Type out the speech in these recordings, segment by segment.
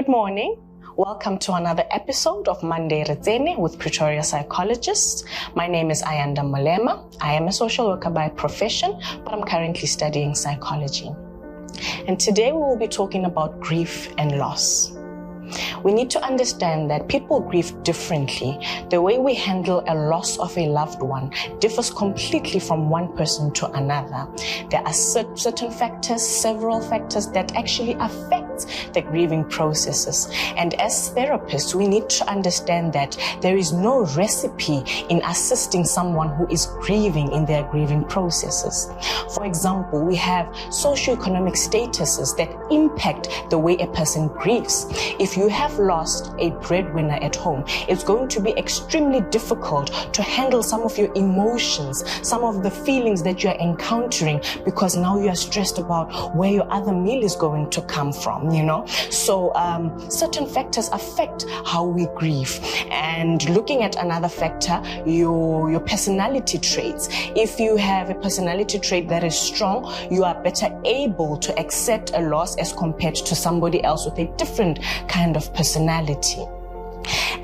Good morning. Welcome to another episode of Monday ReTsene with Pretoria Psychologists. My name is Ayanda Molema. I am a social worker by profession, but I'm currently studying psychology. And today we will be talking about grief and loss. We need to understand that people grieve differently. The way we handle a loss of a loved one differs completely from one person to another. There are certain factors, several factors that actually affect the grieving processes. And as therapists, we need to understand that there is no recipe in assisting someone who is grieving in their grieving processes. For example, we have socioeconomic statuses that impact the way a person grieves. If you have lost a breadwinner at home, it's going to be extremely difficult to handle some of your emotions, some of the feelings that you're encountering, because now you are stressed about where your other meal is going to come from, So certain factors affect how we grieve. And looking at another factor, your personality traits. If you have a personality trait that is strong, you are better able to accept a loss as compared to somebody else with a different kind of personality.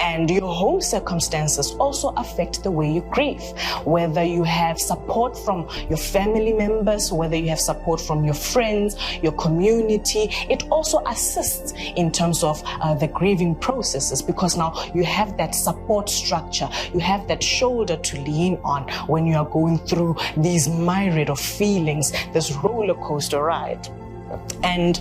And your home circumstances also affect the way you grieve. Whether you have support from your family members, whether you have support from your friends, your community, it also assists in terms of the grieving processes, because now you have that support structure, you have that shoulder to lean on when you are going through these myriad of feelings, this roller coaster ride. And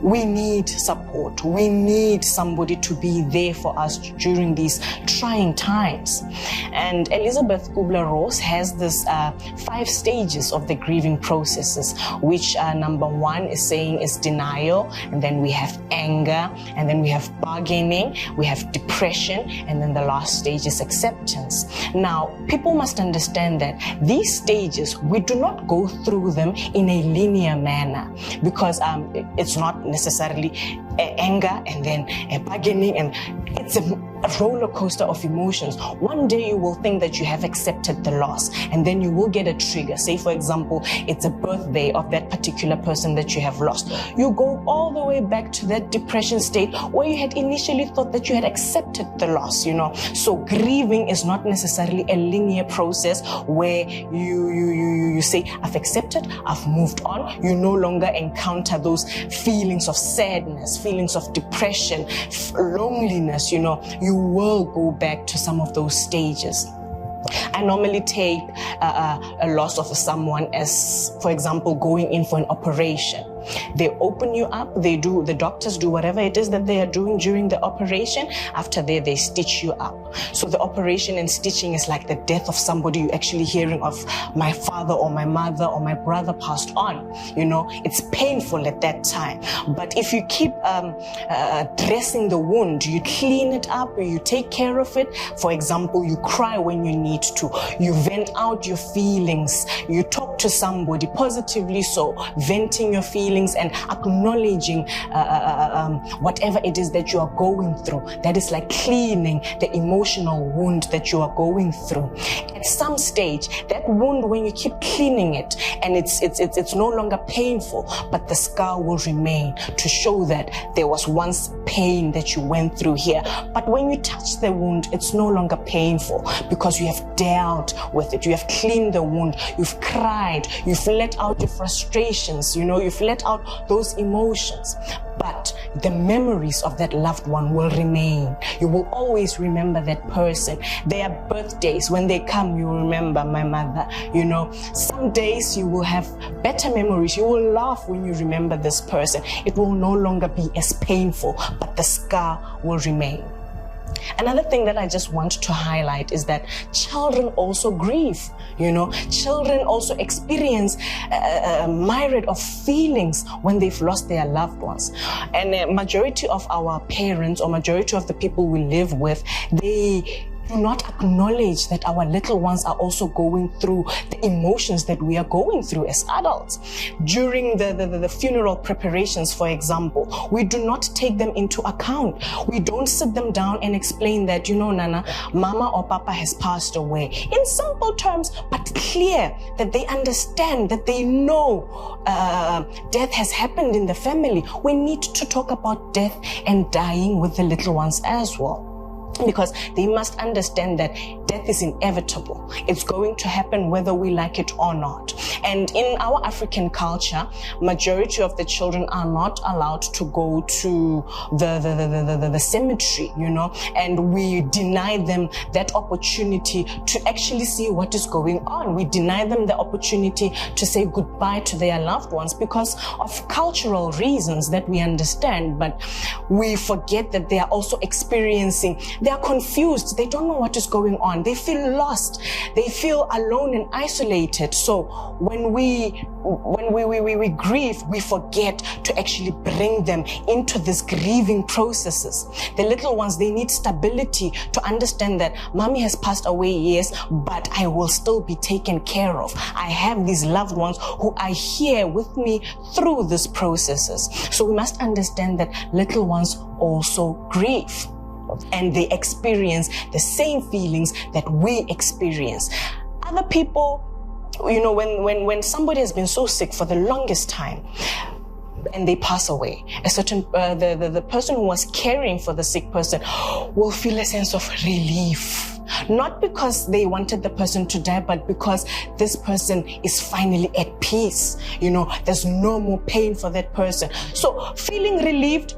we need support. We need somebody to be there for us during these trying times. And Elizabeth Kubler-Ross has this 5 stages of the grieving processes, which number 1 is saying is denial, and then we have anger, and then we have bargaining, we have depression, and then the last stage is acceptance. Now, people must understand that these stages, we do not go through them in a linear manner, because it's not necessarily anger and then bargaining, and it's a roller coaster of emotions. One day you will think that you have accepted the loss, and then you will get a trigger. Say, for example, it's a birthday of that particular person that you have lost. You go all the way back to that depression state where you had initially thought that you had accepted the loss, So grieving is not necessarily a linear process where you say, I've accepted, I've moved on. You no longer encounter those feelings of sadness, feelings of depression, loneliness, You will go back to some of those stages. I normally take a loss of someone as, for example, going in for an operation. They open you up, the doctors do whatever it is that they are doing during the operation. After that, they stitch you up. So the operation and stitching is like the death of somebody. You're actually hearing of my father or my mother or my brother passed on. It's painful at that time. But if you keep dressing the wound, you clean it up, you take care of it. For example, you cry when you need to. You vent out your feelings. You talk to somebody positively, so venting your feelings and acknowledging whatever it is that you are going through. That is like cleaning the emotional wound that you are going through. At some stage, that wound, when you keep cleaning it, and it's no longer painful, but the scar will remain to show that there was once pain that you went through here. But when you touch the wound, it's no longer painful, because you have dealt with it. You have cleaned the wound. You've cried. You've let out your frustrations. You've let out those emotions. But the memories of that loved one will remain. You will always remember that person. Their birthdays, when they come, you will remember my mother. Some days you will have better memories. You will laugh when you remember this person. It will no longer be as painful, but the scar will remain. Another thing that I just want to highlight is that children also grieve. Children also experience a myriad of feelings when they've lost their loved ones. And a majority of our parents, or majority of the people we live with, they do not acknowledge that our little ones are also going through the emotions that we are going through as adults. During the funeral preparations, for example, we do not take them into account. We don't sit them down and explain that, Nana, Mama or Papa has passed away. In simple terms, but clear, that they understand, that they know death has happened in the family. We need to talk about death and dying with the little ones as well, because they must understand that death is inevitable. It's going to happen whether we like it or not. And in our African culture, majority of the children are not allowed to go to the cemetery, and we deny them that opportunity to actually see what is going on. We deny them the opportunity to say goodbye to their loved ones because of cultural reasons that we understand, but we forget that they are also experiencing. They are confused. They don't know what is going on. They feel lost. They feel alone and isolated. So when we grieve, we forget to actually bring them into these grieving processes. The little ones, they need stability to understand that mommy has passed away, yes, but I will still be taken care of. I have these loved ones who are here with me through these processes. So we must understand that little ones also grieve, and they experience the same feelings that we experience. Other people, when somebody has been so sick for the longest time and they pass away, a certain the person who was caring for the sick person will feel a sense of relief. Not because they wanted the person to die, but because this person is finally at peace. There's no more pain for that person. So feeling relieved,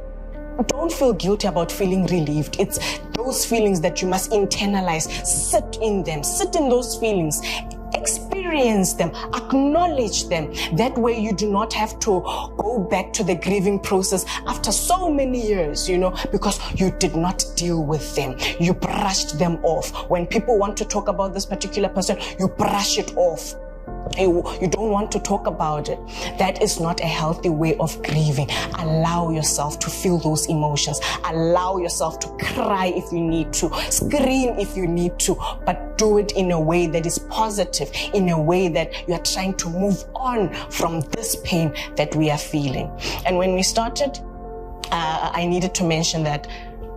don't feel guilty about feeling relieved. It's those feelings that you must internalize. Sit in them. Sit in those feelings. Experience them. Acknowledge them. That way you do not have to go back to the grieving process after so many years, because you did not deal with them. You brushed them off. When people want to talk about this particular person, you brush it off. You don't want to talk about it. That is not a healthy way of grieving. Allow yourself to feel those emotions. Allow yourself to cry if you need to, scream if you need to, but do it in a way that is positive, in a way that you are trying to move on from this pain that we are feeling. And when we started, I needed to mention that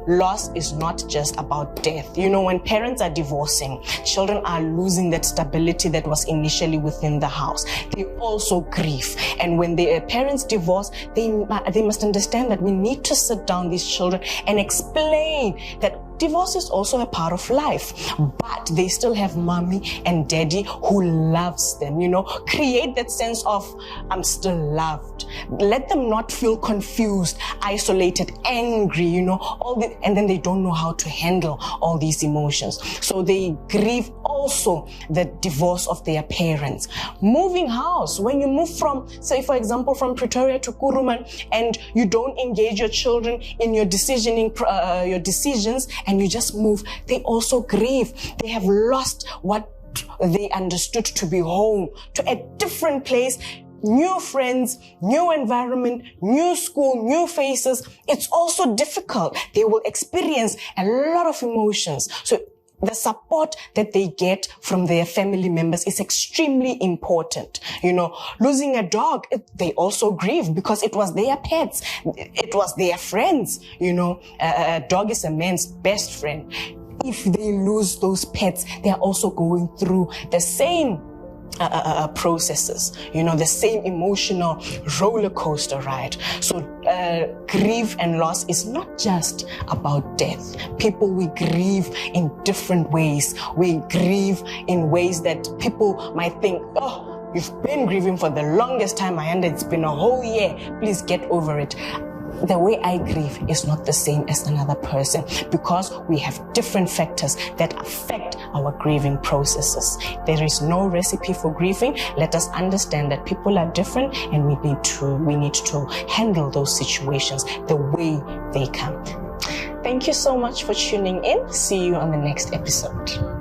loss is not just about death. When parents are divorcing, children are losing that stability that was initially within the house. They also grieve. And when their parents divorce, they must understand that we need to sit down these children and explain that divorce is also a part of life, but they still have mommy and daddy who loves them. Create that sense of I'm still loved. Let them not feel confused, isolated, angry, and then they don't know how to handle all these emotions. So they grieve also the divorce of their parents. Moving house, when you move from, say for example, from Pretoria to Kuruman, and you don't engage your children in your decisions, and you just move, they also grieve. They have lost what they understood to be home, to a different place. New friends, new environment, new school, new faces. It's also difficult. They will experience a lot of emotions. So the support that they get from their family members is extremely important. Losing a dog, they also grieve because it was their pets. It was their friends. A dog is a man's best friend. If they lose those pets, they are also going through the same processes, the same emotional roller coaster ride. So grief and loss is not just about death. We grieve in different ways. We grieve in ways that people might think, oh, you've been grieving for the longest time, and it's been a whole year. Please get over it. The way I grieve is not the same as another person because we have different factors that affect our grieving processes. There is no recipe for grieving. Let us understand that people are different and we need to handle those situations the way they come. Thank you so much for tuning in. See you on the next episode.